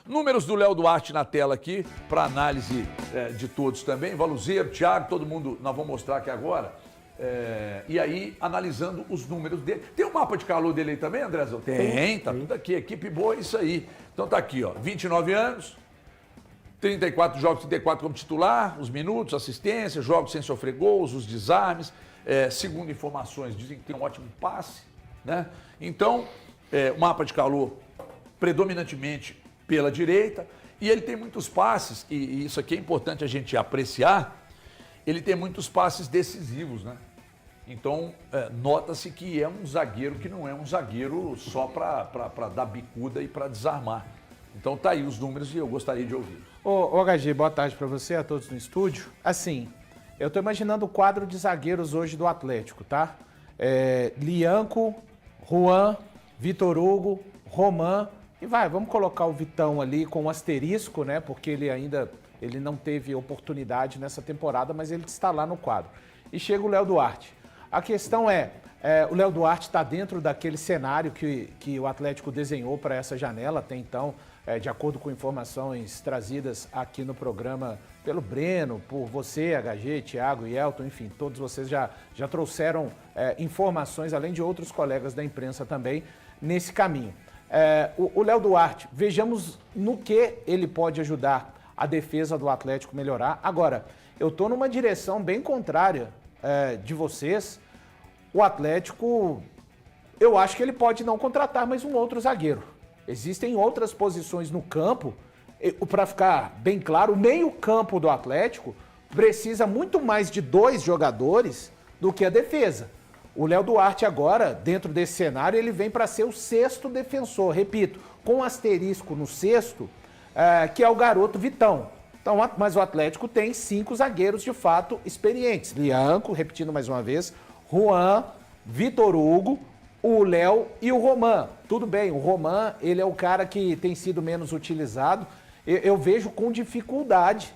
Números do Léo Duarte na tela aqui, para análise de todos também. Valuzeiro, Thiago, todo mundo, nós vamos mostrar aqui agora. E aí, analisando os números dele. Tem um mapa de calor dele aí também, Andrezão? Tem, tá tudo aqui. Equipe boa, isso aí. Então tá aqui, ó, 29 anos, 34 jogos, 34 como titular, os minutos, assistência, jogos sem sofrer gols, os desarmes. Segundo informações, dizem que tem um ótimo passe, né? Então, o mapa de calor predominantemente pela direita, e ele tem muitos passes, e isso aqui é importante a gente apreciar, ele tem muitos passes decisivos, né? Então, nota-se que é um zagueiro que não é um zagueiro só para dar bicuda e para desarmar. Então tá aí os números e eu gostaria de ouvir. Ô HG, boa tarde para você, a todos no estúdio. Assim, eu tô imaginando o quadro de zagueiros hoje do Atlético, tá? Lianco, Juan, Vitor Hugo, Roman, e vamos colocar o Vitão ali com um asterisco, né? Porque ele não teve oportunidade nessa temporada, mas ele está lá no quadro. E chega o Léo Duarte. A questão o Léo Duarte está dentro daquele cenário que o Atlético desenhou para essa janela até então, de acordo com informações trazidas aqui no programa pelo Breno, por você, HG, Thiago e Elton, enfim, todos vocês já trouxeram informações, além de outros colegas da imprensa também, nesse caminho. O Léo Duarte, vejamos no que ele pode ajudar a defesa do Atlético melhorar. Agora, eu estou numa direção bem contrária de vocês. O Atlético, eu acho que ele pode não contratar mais um outro zagueiro. Existem outras posições no campo, para ficar bem claro, o meio-campo do Atlético precisa muito mais de 2 jogadores do que a defesa. O Léo Duarte agora, dentro desse cenário, ele vem para ser o 6º defensor, repito, com asterisco no 6º, que é o garoto Vitão. Então, mas o Atlético tem 5 zagueiros de fato experientes. Lianco, repetindo mais uma vez, Juan, Vitor Hugo, o Léo e o Roman. Tudo bem, o Roman, ele é o cara que tem sido menos utilizado. Eu vejo com dificuldade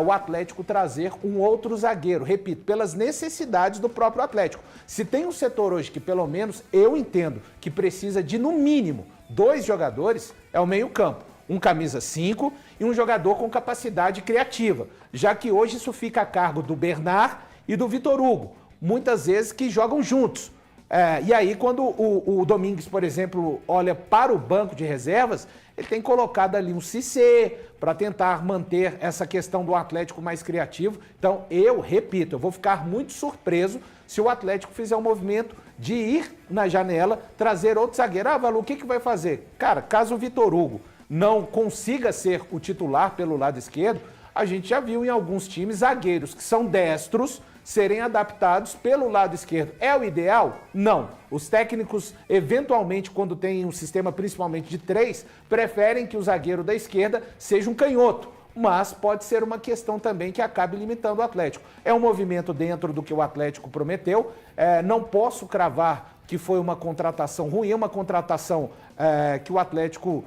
o Atlético trazer um outro zagueiro, repito, pelas necessidades do próprio Atlético. Se tem um setor hoje que pelo menos eu entendo que precisa de no mínimo 2 jogadores, é o meio-campo. Um camisa 5 e um jogador com capacidade criativa, já que hoje isso fica a cargo do Bernard e do Vitor Hugo, muitas vezes que jogam juntos. E aí, quando o Domingues, por exemplo, olha para o banco de reservas, ele tem colocado ali um Cissé para tentar manter essa questão do Atlético mais criativo. Então, eu repito, eu vou ficar muito surpreso se o Atlético fizer um movimento de ir na janela, trazer outro zagueiro. Valu, o que vai fazer? Cara, caso o Vitor Hugo não consiga ser o titular pelo lado esquerdo, a gente já viu em alguns times zagueiros que são destros serem adaptados pelo lado esquerdo. É o ideal? Não. Os técnicos, eventualmente, quando tem um sistema principalmente de 3, preferem que o zagueiro da esquerda seja um canhoto. Mas pode ser uma questão também que acabe limitando o Atlético. É um movimento dentro do que o Atlético prometeu. Não posso cravar que foi uma contratação ruim, uma contratação que o Atlético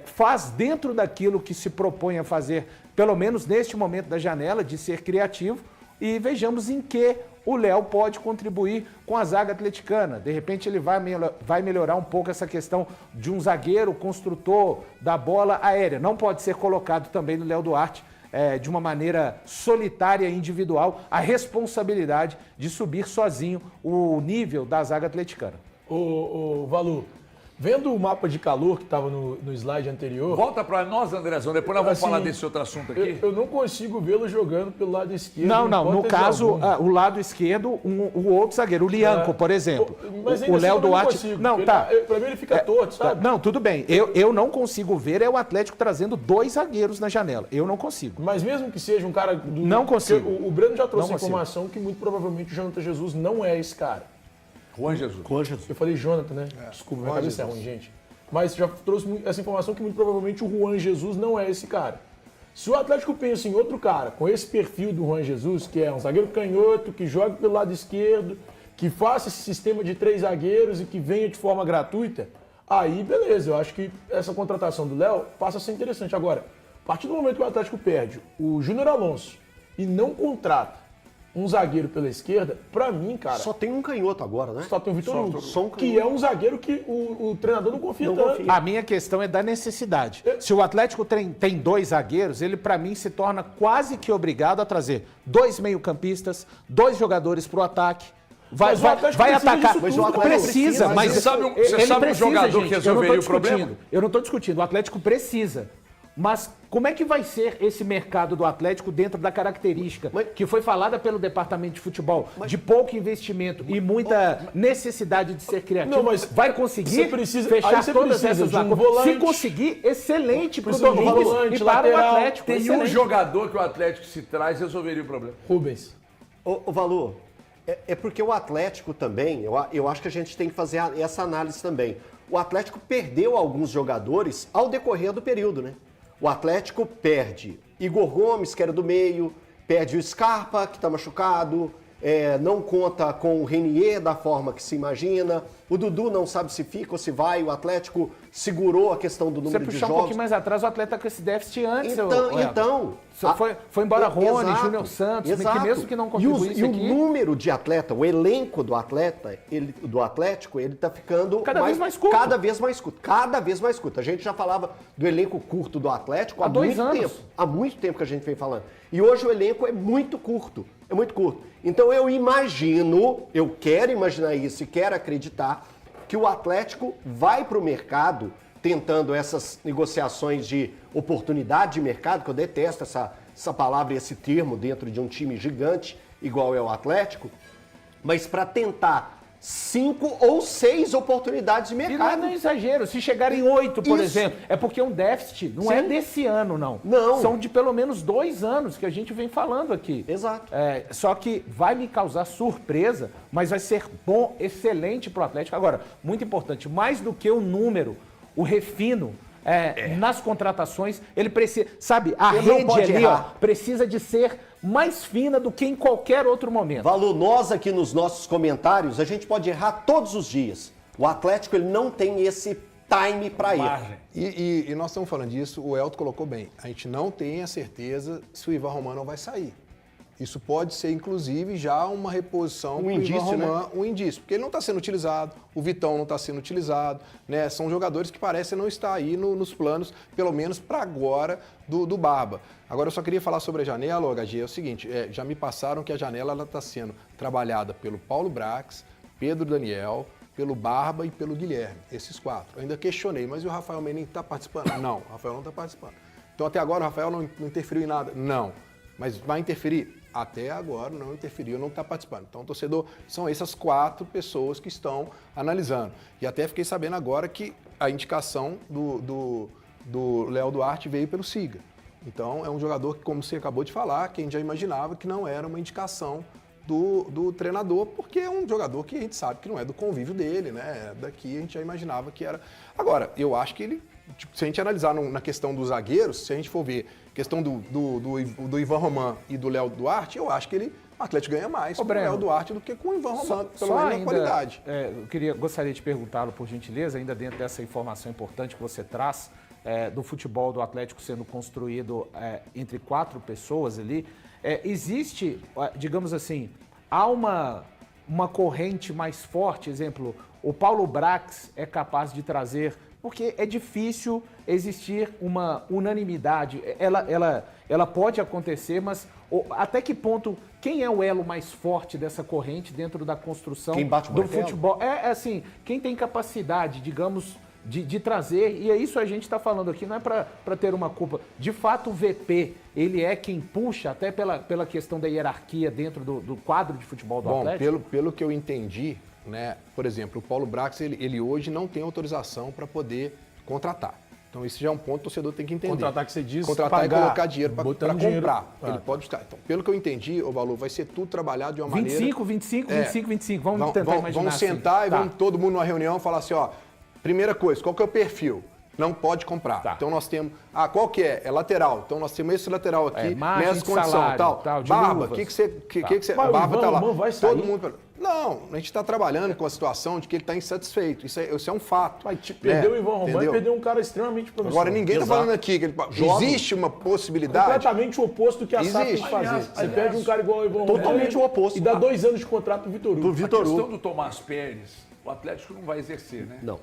faz dentro daquilo que se propõe a fazer, pelo menos neste momento da janela, de ser criativo. E vejamos em que o Léo pode contribuir com a zaga atleticana. De repente ele vai melhorar um pouco essa questão de um zagueiro construtor da bola aérea. Não pode ser colocado também no Léo Duarte de uma maneira solitária e individual a responsabilidade de subir sozinho o nível da zaga atleticana. Ô Valu, vendo o mapa de calor que estava no slide anterior... Volta para nós, Andrezão, depois nós vamos falar desse outro assunto aqui. Eu não consigo vê-lo jogando pelo lado esquerdo. Não, no caso, o lado esquerdo, o outro zagueiro, o Lianco, por exemplo. Mas o Léo Duarte... Para mim ele fica torto, sabe? Não, tudo bem. Eu não consigo ver o Atlético trazendo 2 zagueiros na janela. Eu não consigo. Mas mesmo que seja um cara... Não consigo. O Breno já trouxe a informação que muito provavelmente o Jonathan Jesus não é esse cara. Juan Jesus. Eu falei Jonathan, né? Desculpa, minha cabeça é ruim, gente. Mas já trouxe essa informação que muito provavelmente o Juan Jesus não é esse cara. Se o Atlético pensa em outro cara com esse perfil do Juan Jesus, que é um zagueiro canhoto, que joga pelo lado esquerdo, que faça esse sistema de 3 zagueiros e que venha de forma gratuita, aí beleza, eu acho que essa contratação do Léo passa a ser interessante. Agora, a partir do momento que o Atlético perde o Júnior Alonso e não contrata um zagueiro pela esquerda, pra mim, cara... Só tem um canhoto agora, né? Só tem o Vitor Hugo, só um que é um zagueiro que o treinador não confia tanto. A minha questão é da necessidade. Se o Atlético tem 2 zagueiros, ele pra mim se torna quase que obrigado a trazer 2 meio-campistas, 2 jogadores pro ataque. Vai atacar. Mas o Atlético Precisa, mas você sabe um jogador que resolveria o problema? Eu não estou discutindo. O Atlético precisa. Mas como é que vai ser esse mercado do Atlético dentro da característica que foi falada pelo departamento de futebol, de pouco investimento e muita necessidade de ser criativo? Não, mas vai conseguir fechar todas essas lacunas? Se conseguir, excelente para o Precisa de um Domingos volante, e para lateral. o Atlético. Tem excelente. um jogador que o Atlético se traz resolveria o problema. Rubens. Ô Valu, é porque o Atlético também, eu acho que a gente tem que fazer essa análise também. O Atlético perdeu alguns jogadores ao decorrer do período, né? O Atlético perde Igor Gomes, que era do meio, perde o Scarpa, que está machucado, não conta com o Renier da forma que se imagina, o Dudu não sabe se fica ou se vai, o Atlético segurou a questão do número de jogos. Você puxar um pouquinho mais atrás, o Atlético com esse déficit antes. Foi embora Rony, Júnior Santos, que mesmo que não contribuísse aqui... E o número de atleta, o elenco do Atlético, ele tá ficando... Cada vez mais curto. Cada vez mais curto. A gente já falava do elenco curto do Atlético há 2 anos. tempo. Há muito tempo que a gente vem falando. E hoje o elenco é muito curto. É muito curto. Então eu quero imaginar isso e quero acreditar que o Atlético vai para o mercado tentando essas negociações de oportunidade de mercado, que eu detesto essa palavra e esse termo dentro de um time gigante, igual é o Atlético, mas para tentar 5 ou 6 oportunidades de mercado. E não é exagero, se chegarem 8, por exemplo, é porque é um déficit, não é desse ano, não. São de pelo menos 2 anos que a gente vem falando aqui. Exato. Só que vai me causar surpresa, mas vai ser bom, excelente pro Atlético. Agora, muito importante, mais do que o número, o refino, nas contratações, ele precisa, sabe, a rede ali, precisa de ser mais fina do que em qualquer outro momento. Valu, nós aqui nos nossos comentários, a gente pode errar todos os dias. O Atlético, ele não tem esse time para ir. E nós estamos falando disso, o Elton colocou bem. A gente não tem a certeza se o Ivan Romano não vai sair. Isso pode ser, inclusive, já uma reposição um indício, né? Um indício, porque ele não está sendo utilizado, o Vitão não está sendo utilizado, né? São jogadores que parecem não estar aí nos planos, pelo menos para agora, do Barba. Agora, eu só queria falar sobre a janela, HG, é o seguinte, já me passaram que a janela está sendo trabalhada pelo Paulo Brax, Pedro Daniel, pelo Barba e pelo Guilherme, esses 4. Eu ainda questionei, mas e o Rafael Menin está participando? Não, o Rafael não está participando. Então, até agora, o Rafael não interferiu em nada? Não. Mas vai interferir? Até agora não interferiu, não está participando. Então, torcedor, são essas 4 pessoas que estão analisando. E até fiquei sabendo agora que a indicação do Léo Duarte veio pelo Siga. Então, é um jogador que, como você acabou de falar, quem já imaginava que não era uma indicação do treinador, porque é um jogador que a gente sabe que não é do convívio dele, né? Daqui a gente já imaginava que era. Agora, eu acho que ele, se a gente analisar na questão dos zagueiros, se a gente for ver questão do Ivan Roman e do Léo Duarte, eu acho que o Atlético ganha mais com o Léo Duarte do que com o Ivan Roman, pelo menos na qualidade. Eu gostaria de perguntá-lo, por gentileza, ainda dentro dessa informação importante que você traz, do futebol do Atlético sendo construído entre 4 pessoas ali, existe, digamos assim, há uma corrente mais forte, exemplo, o Paulo Brax é capaz de trazer, porque é difícil existir uma unanimidade, ela pode acontecer, mas até que ponto, quem é o elo mais forte dessa corrente dentro da construção do futebol? Assim, quem tem capacidade, digamos, de trazer, e é isso a gente está falando aqui, não é para ter uma culpa. De fato, o VP, ele é quem puxa, até pela questão da hierarquia dentro do quadro de futebol do Atlético? Pelo que eu entendi, né, por exemplo, o Paulo Brax, ele hoje não tem autorização para poder contratar. Então, esse já é um ponto que o torcedor tem que entender. Contratar que você diz, contratar pagar, e colocar dinheiro para comprar. Dinheiro. Ele pode buscar. Então, pelo que eu entendi, ô Balu, vai ser tudo trabalhado de uma maneira... 25. Vamos tentar imaginar. Vamos sentar e vamos todo mundo numa reunião falar assim, ó, primeira coisa, qual que é o perfil? Não pode comprar. Tá. Então nós temos... qual que é? É lateral. Então nós temos esse lateral aqui, margem nessa de condição salário, tal. de Barba, luvas. o que você... Mas Barba tá lá. Vai sair. Todo mundo... Não, a gente está trabalhando com a situação de que ele está insatisfeito. Isso é um fato. Perdeu o Ivan Romão e perdeu um cara extremamente promissor. Agora, ninguém está falando aqui que existe uma possibilidade. Completamente o oposto do que a SAF tem que fazer. Você perde um cara igual ao Ivan Romão. Totalmente o oposto. E dá 2 anos de contrato pro Vitor Hugo. A questão do Tomás Pérez, o Atlético não vai exercer, né? Não.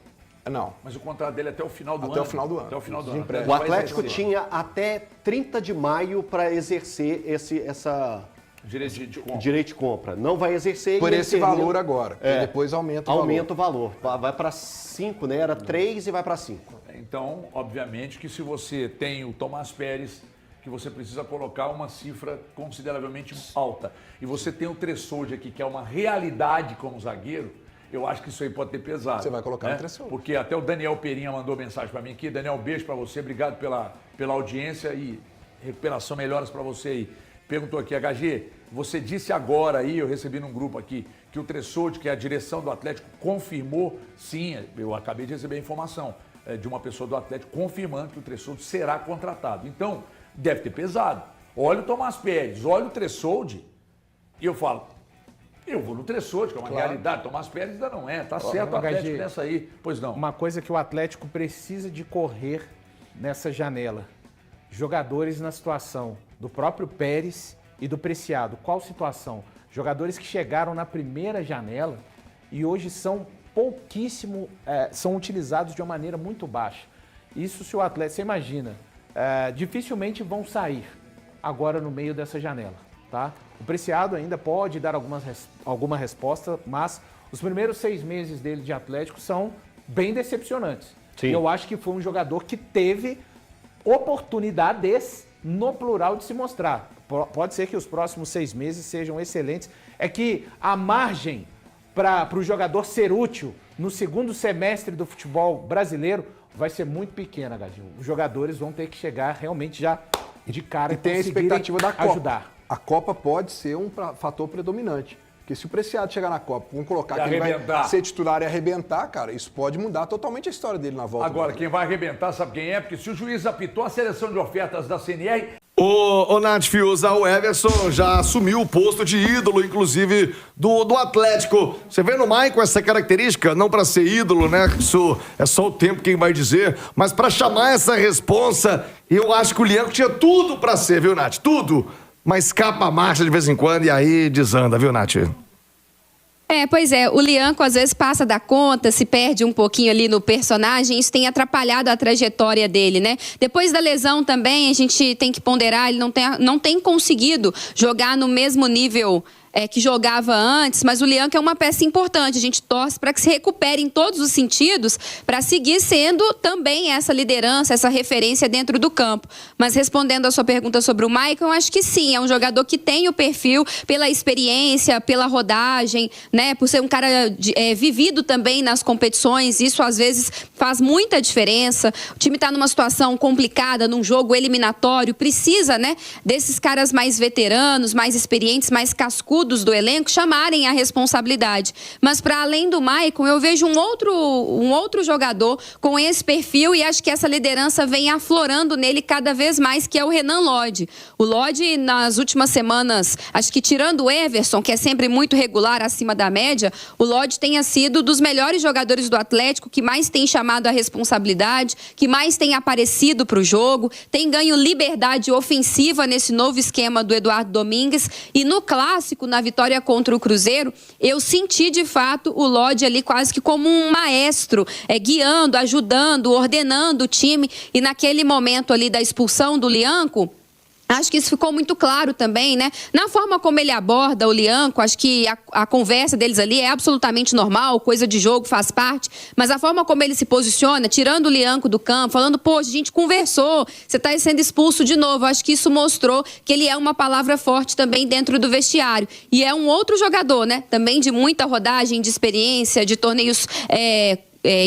Mas o contrato dele é até o final do ano. Até o final do ano. Até o final do ano. O Atlético tinha até 30 de maio para exercer essa direito de compra. Não vai exercer. Por esse valor agora. E depois aumenta o valor. Aumenta o valor. Vai para 5, né? Era 3 e vai para 5. Então, obviamente que se você tem o Tomás Pérez, que você precisa colocar uma cifra consideravelmente alta, e você tem o Tressoldi aqui, que é uma realidade como zagueiro, eu acho que isso aí pode ter pesado. Você vai colocar no Tressoldi. Porque até o Daniel Perinha mandou mensagem para mim aqui. Daniel, beijo para você, obrigado pela audiência e recuperação, melhoras para você aí. Perguntou aqui, HG, você disse agora aí, eu recebi num grupo aqui, que o Tressoldi, que é a direção do Atlético, confirmou, sim, eu acabei de receber a informação de uma pessoa do Atlético confirmando que o Tressoldi será contratado. Então, deve ter pesado. Olha o Tomás Pérez, olha o Tressoldi, e eu falo, eu vou no Tressoldi, que é uma realidade. Tomás Pérez ainda não é. Tá certo o Atlético nessa aí. Pois não. Uma coisa que o Atlético precisa de correr nessa janela. Jogadores na situação do próprio Pérez e do Preciado. Qual situação? Jogadores que chegaram na primeira janela e hoje são são utilizados de uma maneira muito baixa. Isso se o Atlético, você imagina, dificilmente vão sair agora no meio dessa janela, tá? O Preciado ainda pode dar alguma resposta, mas os primeiros 6 meses dele de Atlético são bem decepcionantes. Sim. Eu acho que foi um jogador que teve oportunidades, no plural, de se mostrar. Pode ser que os próximos 6 meses sejam excelentes. É que a margem para o jogador ser útil no segundo semestre do futebol brasileiro vai ser muito pequena, Gadinho. Os jogadores vão ter que chegar realmente já de cara e tem a expectativa da Copa. Ajudar. A Copa pode ser um fator predominante. Porque se o Preciado chegar na Copa, vamos colocar que ele vai ser titular e arrebentar, cara, isso pode mudar totalmente a história dele na volta. Agora, quem vai arrebentar, sabe quem é? Porque se o juiz apitou a seleção de ofertas da CNR... Ô Nath Fiuza, o Everson já assumiu o posto de ídolo, inclusive, do Atlético. Você vê no Maicon essa característica, não para ser ídolo, né? Isso é só o tempo quem vai dizer, mas para chamar essa responsa, eu acho que o Lianco tinha tudo para ser, viu, Nath? Tudo. Mas escapa a marcha de vez em quando e aí desanda, viu, Nath? Pois é, o Lianco às vezes passa da conta, se perde um pouquinho ali no personagem, isso tem atrapalhado a trajetória dele, né? Depois da lesão também, a gente tem que ponderar, ele não tem conseguido jogar no mesmo nível que jogava antes, mas o Lianco é uma peça importante. A gente torce para que se recupere em todos os sentidos para seguir sendo também essa liderança, essa referência dentro do campo. Mas respondendo a sua pergunta sobre o Maicon, eu acho que sim, é um jogador que tem o perfil pela experiência, pela rodagem, né? Por ser um cara vivido também nas competições, isso às vezes faz muita diferença. O time está numa situação complicada, num jogo eliminatório, precisa, né, desses caras mais veteranos, mais experientes, mais cascudos do elenco chamarem a responsabilidade. Mas para além do Maicon, eu vejo um outro jogador com esse perfil e acho que essa liderança vem aflorando nele cada vez mais, que é o Renan Lodge. O Lodge, nas últimas semanas, acho que tirando o Everson, que é sempre muito regular, acima da média, o Lodge tenha sido dos melhores jogadores do Atlético, que mais tem chamado a responsabilidade, que mais tem aparecido para o jogo, tem ganho liberdade ofensiva nesse novo esquema do Eduardo Domingues. E no clássico, na vitória contra o Cruzeiro, eu senti de fato o Lodge ali quase que como um maestro, guiando, ajudando, ordenando o time. E naquele momento ali da expulsão do Lianco, acho que isso ficou muito claro também, né? Na forma como ele aborda o Lianco, acho que a conversa deles ali é absolutamente normal, coisa de jogo, faz parte, mas a forma como ele se posiciona, tirando o Lianco do campo, falando, pô, a gente conversou, você tá sendo expulso de novo, acho que isso mostrou que ele é uma palavra forte também dentro do vestiário. E é um outro jogador, né? Também de muita rodagem, de experiência, de torneios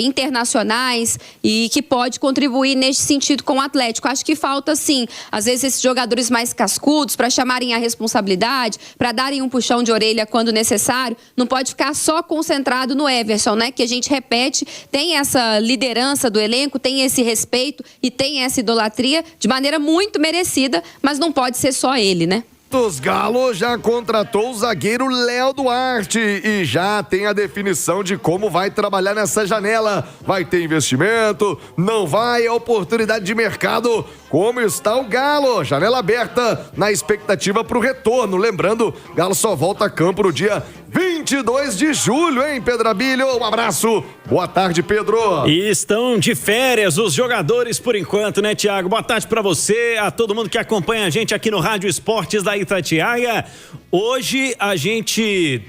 internacionais e que pode contribuir nesse sentido com o Atlético. Acho que falta, sim, às vezes esses jogadores mais cascudos para chamarem a responsabilidade, para darem um puxão de orelha quando necessário. Não pode ficar só concentrado no Everson, né? Que a gente repete, tem essa liderança do elenco, tem esse respeito e tem essa idolatria de maneira muito merecida, mas não pode ser só ele, né? Santos, Galo já contratou o zagueiro Léo Duarte e já tem a definição de como vai trabalhar nessa janela. Vai ter investimento? Não vai? É oportunidade de mercado? Como está o Galo? Janela aberta na expectativa para o retorno. Lembrando, Galo só volta a campo no dia 22 de julho, hein, Pedro Abílio? Um abraço. Boa tarde, Pedro. E estão de férias os jogadores por enquanto, né, Thiago? Boa tarde pra você, a todo mundo que acompanha a gente aqui no Rádio Esportes da Itatiaia. Hoje a gente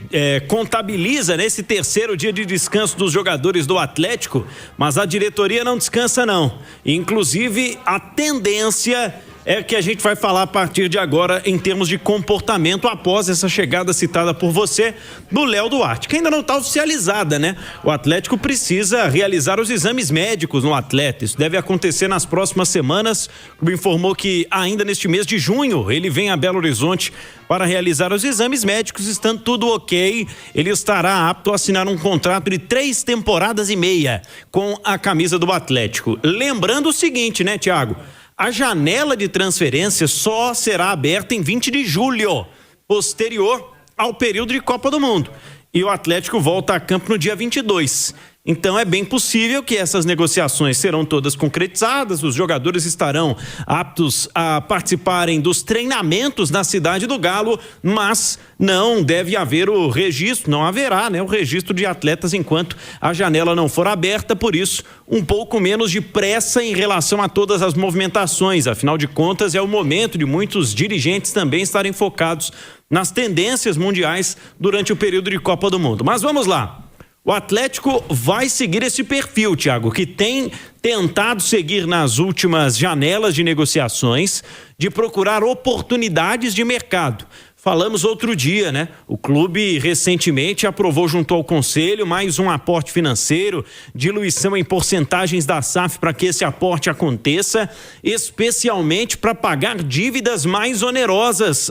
contabiliza nesse terceiro dia de descanso dos jogadores do Atlético, mas a diretoria não descansa não. Inclusive a tendência é que a gente vai falar a partir de agora em termos de comportamento após essa chegada citada por você do Léo Duarte, que ainda não está oficializada, né? O Atlético precisa realizar os exames médicos no atleta. Isso deve acontecer nas próximas semanas. O clube informou que ainda neste mês de junho ele vem a Belo Horizonte para realizar os exames médicos. Estando tudo ok, ele estará apto a assinar um contrato de 3 temporadas e meia com a camisa do Atlético. Lembrando o seguinte, né, Thiago? A janela de transferência só será aberta em 20 de julho, posterior ao período de Copa do Mundo. E o Atlético volta a campo no dia 22. Então é bem possível que essas negociações serão todas concretizadas, os jogadores estarão aptos a participarem dos treinamentos na cidade do Galo, mas não deve haver o registro, não haverá, né, o registro de atletas enquanto a janela não for aberta, por isso um pouco menos de pressa em relação a todas as movimentações, afinal de contas é o momento de muitos dirigentes também estarem focados nas tendências mundiais durante o período de Copa do Mundo. Mas vamos lá. O Atlético vai seguir esse perfil, Thiago, que tem tentado seguir nas últimas janelas de negociações, de procurar oportunidades de mercado. Falamos outro dia, né? O clube recentemente aprovou junto ao conselho mais um aporte financeiro, diluição em porcentagens da SAF para que esse aporte aconteça, especialmente para pagar dívidas mais onerosas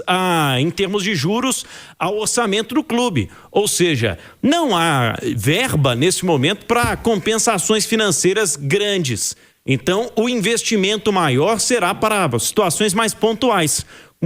em termos de juros ao orçamento do clube. Ou seja, não há verba nesse momento para compensações financeiras grandes. Então, o investimento maior será para situações mais pontuais.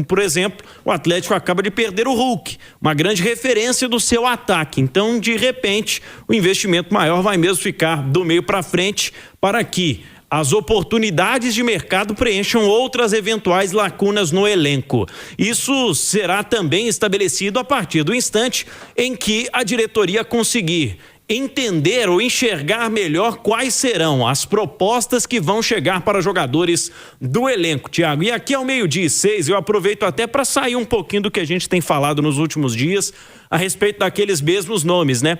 Por exemplo, o Atlético acaba de perder o Hulk, uma grande referência do seu ataque. Então, de repente, o investimento maior vai mesmo ficar do meio para frente para que as oportunidades de mercado preencham outras eventuais lacunas no elenco. Isso será também estabelecido a partir do instante em que a diretoria conseguir entender ou enxergar melhor quais serão as propostas que vão chegar para jogadores do elenco, Thiago. E aqui ao 12:06 eu aproveito até para sair um pouquinho do que a gente tem falado nos últimos dias a respeito daqueles mesmos nomes, né?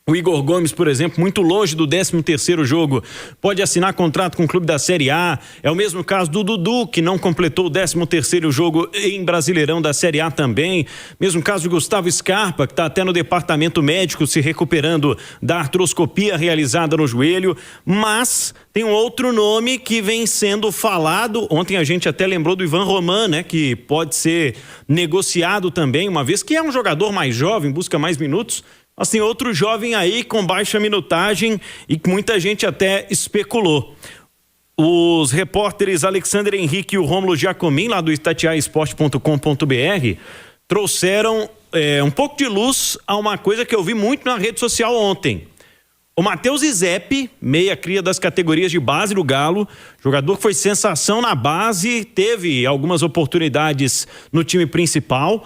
O Igor Gomes, por exemplo, muito longe do 13º jogo, pode assinar contrato com o clube da Série A. É o mesmo caso do Dudu, que não completou o 13º jogo em Brasileirão da Série A também. Mesmo caso de Gustavo Scarpa, que está até no departamento médico se recuperando da artroscopia realizada no joelho. Mas tem um outro nome que vem sendo falado. Ontem a gente até lembrou do Ivan Roman, né, que pode ser negociado também, uma vez que é um jogador mais jovem, busca mais minutos. Assim, outro jovem aí com baixa minutagem e que muita gente até especulou. Os repórteres Alexander Henrique e o Rômulo Giacomin, lá do itatiaesporte.com.br, trouxeram um pouco de luz a uma coisa que eu vi muito na rede social ontem. O Matheus Izep, meia cria das categorias de base do Galo, jogador que foi sensação na base, teve algumas oportunidades no time principal.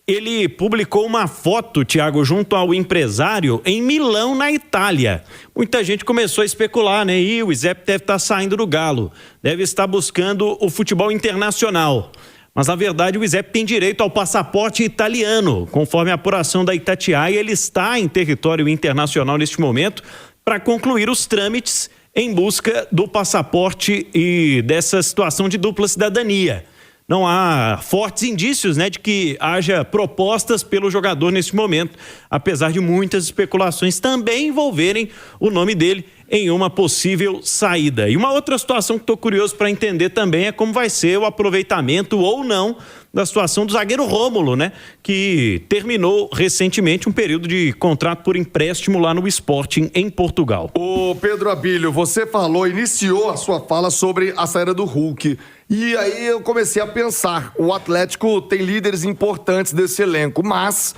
Ele publicou uma foto, Thiago, junto ao empresário em Milão, na Itália. Muita gente começou a especular, né? E o Izep deve estar saindo do Galo, deve estar buscando o futebol internacional. Mas, na verdade, o Izep tem direito ao passaporte italiano. Conforme a apuração da Itatiaia, ele está em território internacional neste momento para concluir os trâmites em busca do passaporte e dessa situação de dupla cidadania. Não há fortes indícios, né, de que haja propostas pelo jogador nesse momento, apesar de muitas especulações também envolverem o nome dele em uma possível saída. E uma outra situação que estou curioso para entender também é como vai ser o aproveitamento ou não da situação do zagueiro Rômulo, né, que terminou recentemente um período de contrato por empréstimo lá no Sporting em Portugal. Ô Pedro Abílio, você iniciou a sua fala sobre a saída do Hulk. E aí eu comecei a pensar, o Atlético tem líderes importantes desse elenco, mas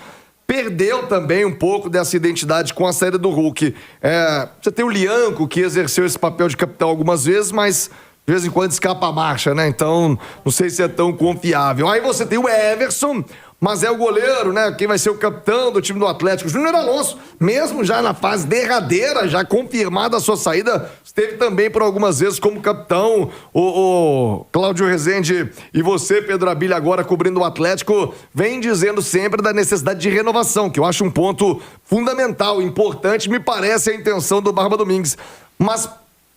perdeu também um pouco dessa identidade com a saída do Hulk. Você tem o Lianco, que exerceu esse papel de capitão algumas vezes, mas de vez em quando escapa a marcha, né? Então, não sei se é tão confiável. Aí você tem o Everson, mas é o goleiro, né? Quem vai ser o capitão do time do Atlético? Júnior Alonso, mesmo já na fase derradeira, já confirmada a sua saída, esteve também por algumas vezes como capitão. O Cláudio Rezende e você, Pedro Abílio, agora cobrindo o Atlético, vem dizendo sempre da necessidade de renovação, que eu acho um ponto fundamental, importante, me parece a intenção do Barba Domingues. Mas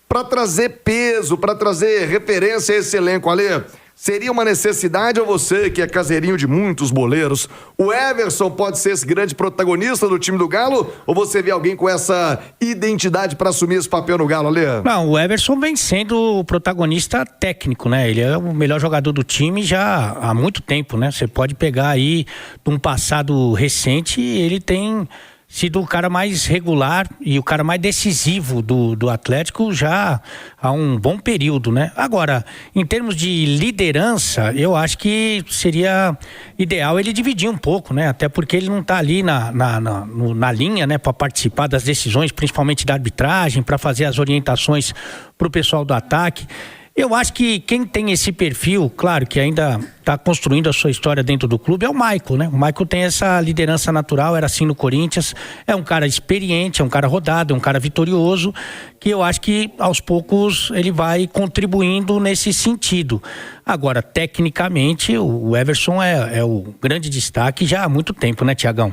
para trazer peso, para trazer referência a esse elenco, Ale, seria uma necessidade, ou você, que é caseirinho de muitos boleiros, o Everson pode ser esse grande protagonista do time do Galo? Ou você vê alguém com essa identidade para assumir esse papel no Galo, Ale? Não, o Everson vem sendo o protagonista técnico, né? Ele é o melhor jogador do time já há muito tempo, né? Você pode pegar aí de um passado recente, ele tem sido o cara mais regular e o cara mais decisivo do Atlético já há um bom período, né? Agora, em termos de liderança, eu acho que seria ideal ele dividir um pouco, né? Até porque ele não está ali na linha, né? Para participar das decisões, principalmente da arbitragem, para fazer as orientações para o pessoal do ataque. Eu acho que quem tem esse perfil, claro que ainda está construindo a sua história dentro do clube, é o Michael, né? O Michael tem essa liderança natural, era assim no Corinthians, é um cara experiente, é um cara rodado, é um cara vitorioso, que eu acho que aos poucos ele vai contribuindo nesse sentido. Agora, tecnicamente, o Everson é o grande destaque já há muito tempo, né, Tiagão?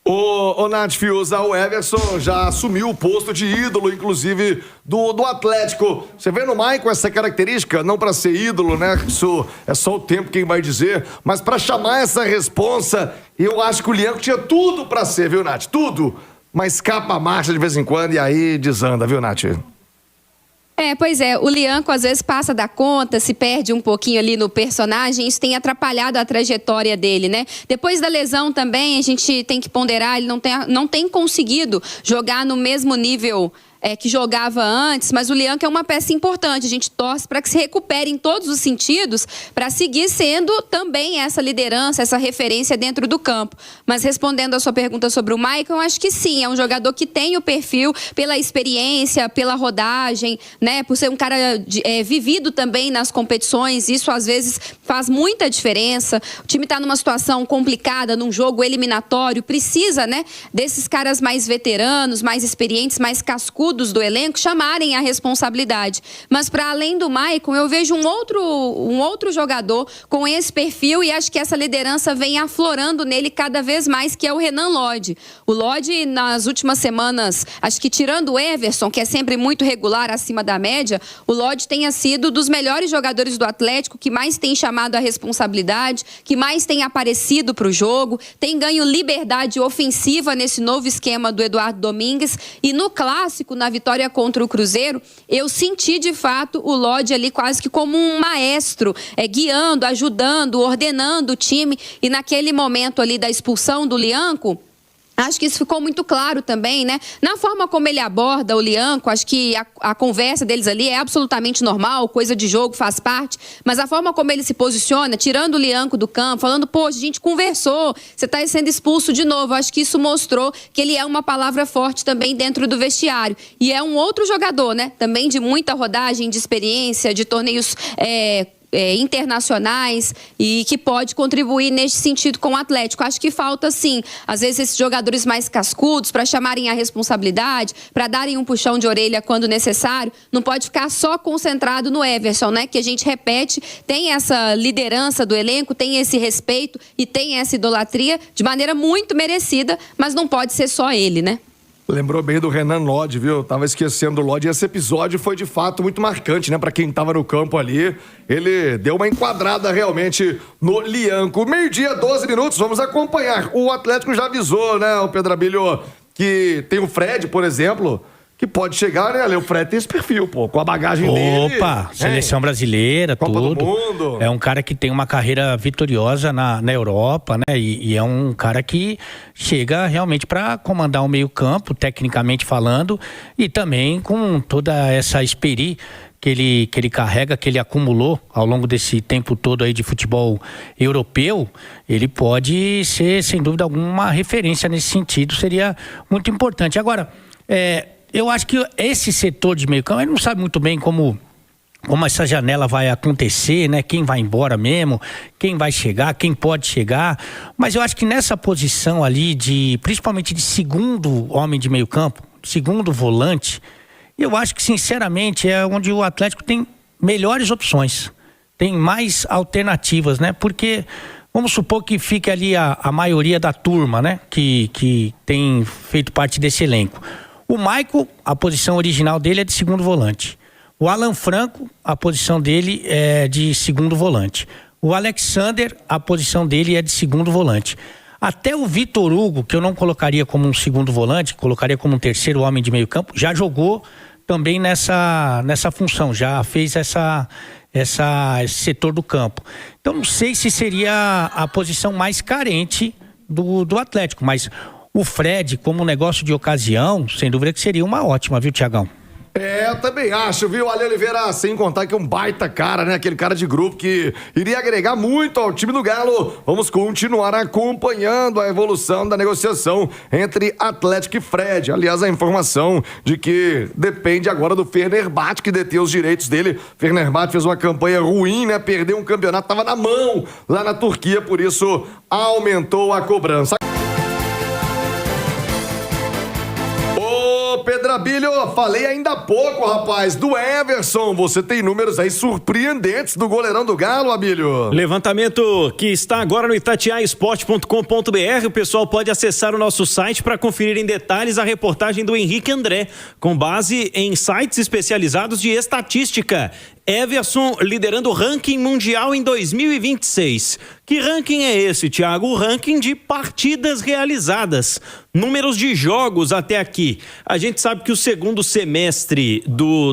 Ô Nath Fiuza, o Everson já assumiu o posto de ídolo, inclusive, do Atlético. Você vê no Maicon essa característica, não para ser ídolo, né? Isso é só o tempo quem vai dizer, mas para chamar essa responsa, eu acho que o Lianco tinha tudo para ser, viu, Nath? Tudo. Mas escapa a marcha de vez em quando e aí desanda, viu, Nath? Pois é, o Lianco às vezes passa da conta, se perde um pouquinho ali no personagem, isso tem atrapalhado a trajetória dele, né? Depois da lesão também, a gente tem que ponderar, ele não tem conseguido jogar no mesmo nível que jogava antes, mas o Lianco é uma peça importante. A gente torce para que se recupere em todos os sentidos para seguir sendo também essa liderança, essa referência dentro do campo. Mas respondendo a sua pergunta sobre o Michael, eu acho que sim, é um jogador que tem o perfil pela experiência, pela rodagem, né? Por ser um cara vivido também nas competições, isso às vezes faz muita diferença. O time está numa situação complicada, num jogo eliminatório, precisa, né, desses caras mais veteranos, mais experientes, mais cascudos do elenco chamarem a responsabilidade. Mas para além do Maicon, eu vejo um outro jogador com esse perfil e acho que essa liderança vem aflorando nele cada vez mais, que é o Renan Lodge. O Lodge, nas últimas semanas, acho que tirando o Everson, que é sempre muito regular, acima da média, o Lodge tenha sido dos melhores jogadores do Atlético, que mais tem chamado a responsabilidade, que mais tem aparecido para o jogo, tem ganho liberdade ofensiva nesse novo esquema do Eduardo Domingues. E no clássico, na vitória contra o Cruzeiro, eu senti de fato o Lodge ali quase que como um maestro, guiando, ajudando, ordenando o time. E naquele momento ali da expulsão do Lianco, acho que isso ficou muito claro também, né? Na forma como ele aborda o Lianco, acho que a conversa deles ali é absolutamente normal, coisa de jogo, faz parte, mas a forma como ele se posiciona, tirando o Lianco do campo, falando, poxa, a gente conversou, você está sendo expulso de novo, acho que isso mostrou que ele é uma palavra forte também dentro do vestiário. E é um outro jogador, né? Também de muita rodagem, de experiência, de torneios internacionais e que pode contribuir nesse sentido com o Atlético. Acho que falta, sim, às vezes esses jogadores mais cascudos para chamarem a responsabilidade, para darem um puxão de orelha quando necessário. Não pode ficar só concentrado no Everson, né? Que a gente repete, tem essa liderança do elenco, tem esse respeito e tem essa idolatria de maneira muito merecida, mas não pode ser só ele, né? Lembrou bem do Renan Lodge, viu? Eu tava esquecendo do Lodge. Esse episódio foi, de fato, muito marcante, né? Pra quem tava no campo ali. Ele deu uma enquadrada, realmente, no Lianco. 12h, 12 minutos, vamos acompanhar. O Atlético já avisou, né, o Pedro Abílio, que tem o Fred, por exemplo, que pode chegar, né? O Fred tem esse perfil, pô, com a bagagem dele. Opa, seleção brasileira, Copa tudo. do Mundo. É um cara que tem uma carreira vitoriosa na Europa, né? E é um cara que chega realmente para comandar o meio-campo, tecnicamente falando, e também com toda essa experiência que ele carrega, que ele acumulou ao longo desse tempo todo aí de futebol europeu, ele pode ser, sem dúvida alguma, referência nesse sentido, seria muito importante. Agora, eu acho que esse setor de meio campo, ele não sabe muito bem como essa janela vai acontecer, né? Quem vai embora mesmo, quem vai chegar, quem pode chegar. Mas eu acho que nessa posição ali, principalmente de segundo homem de meio campo, segundo volante, eu acho que, sinceramente, é onde o Atlético tem melhores opções, tem mais alternativas, né? Porque vamos supor que fique ali a maioria da turma, né? Que tem feito parte desse elenco. O Maicon, a posição original dele é de segundo volante. O Alan Franco, a posição dele é de segundo volante. O Alexander, a posição dele é de segundo volante. Até o Vitor Hugo, que eu não colocaria como um segundo volante, colocaria como um terceiro homem de meio campo, já jogou também nessa função, já fez esse setor do campo. Então não sei se seria a posição mais carente do Atlético, mas o Fred, como negócio de ocasião, sem dúvida que seria uma ótima, viu, Tiagão? Eu também acho, viu, Ale Oliveira, sem contar que é um baita cara, né, aquele cara de grupo que iria agregar muito ao time do Galo. Vamos continuar acompanhando a evolução da negociação entre Atlético e Fred. Aliás, a informação de que depende agora do Fenerbahçe, que detém os direitos dele. Fenerbahçe fez uma campanha ruim, né, perdeu um campeonato, tava na mão lá na Turquia, por isso aumentou a cobrança. Pedrabilho, falei ainda há pouco, rapaz, do Everson. Você tem números aí surpreendentes do goleirão do Galo, Abílio. Levantamento que está agora no itatiaesporte.com.br. O pessoal pode acessar o nosso site para conferir em detalhes a reportagem do Henrique André, com base em sites especializados de estatística. Everson liderando o ranking mundial em 2026. Que ranking é esse, Thiago? O ranking de partidas realizadas. Números de jogos até aqui. A gente sabe que o segundo semestre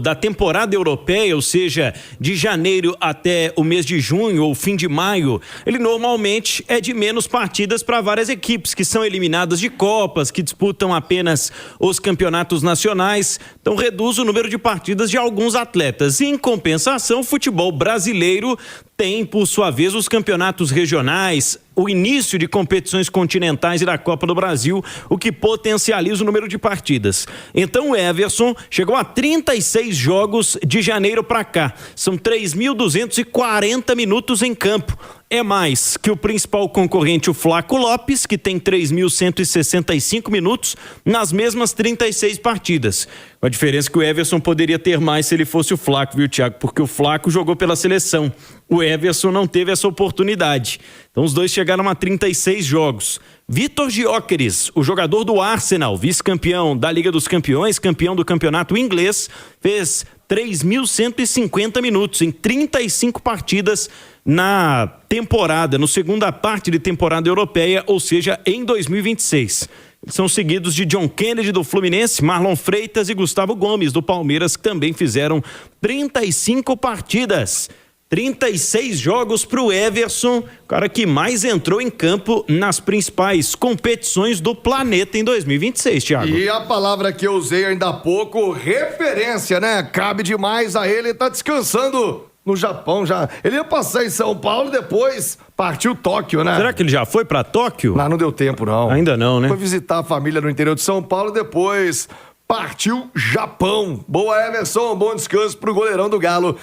da temporada europeia, ou seja, de janeiro até o mês de junho ou fim de maio, ele normalmente é de menos partidas para várias equipes que são eliminadas de Copas, que disputam apenas os campeonatos nacionais. Então reduz o número de partidas de alguns atletas. Em compensação, o futebol brasileiro tem, por sua vez, os campeonatos regionais, o início de competições continentais e da Copa do Brasil, o que potencializa o número de partidas. Então o Everson chegou a 36 jogos de janeiro para cá. São 3.240 minutos em campo. É mais que o principal concorrente, o Flaco Lopes, que tem 3.165 minutos nas mesmas 36 partidas. A diferença é que o Everson poderia ter mais se ele fosse o Flaco, viu, Thiago? Porque o Flaco jogou pela seleção. O Everson não teve essa oportunidade. Então os dois chegaram a 36 jogos. Vitor Gyökeres, o jogador do Arsenal, vice-campeão da Liga dos Campeões, campeão do campeonato inglês, fez 3.150 minutos em 35 partidas na temporada, no segunda parte de temporada europeia, ou seja, em 2026. São seguidos de John Kennedy do Fluminense, Marlon Freitas e Gustavo Gomes do Palmeiras, que também fizeram 35 partidas. 36 jogos para o Everson, cara que mais entrou em campo nas principais competições do planeta em 2026, Thiago. E a palavra que eu usei ainda há pouco, referência, né? Cabe demais a ele, tá descansando no Japão já. Ele ia passar em São Paulo e depois partiu Tóquio, né? Será que ele já foi para Tóquio? Não deu tempo, não. Ainda não, né? Foi visitar a família no interior de São Paulo e depois partiu Japão. Boa, Emerson, bom descanso pro goleirão do Galo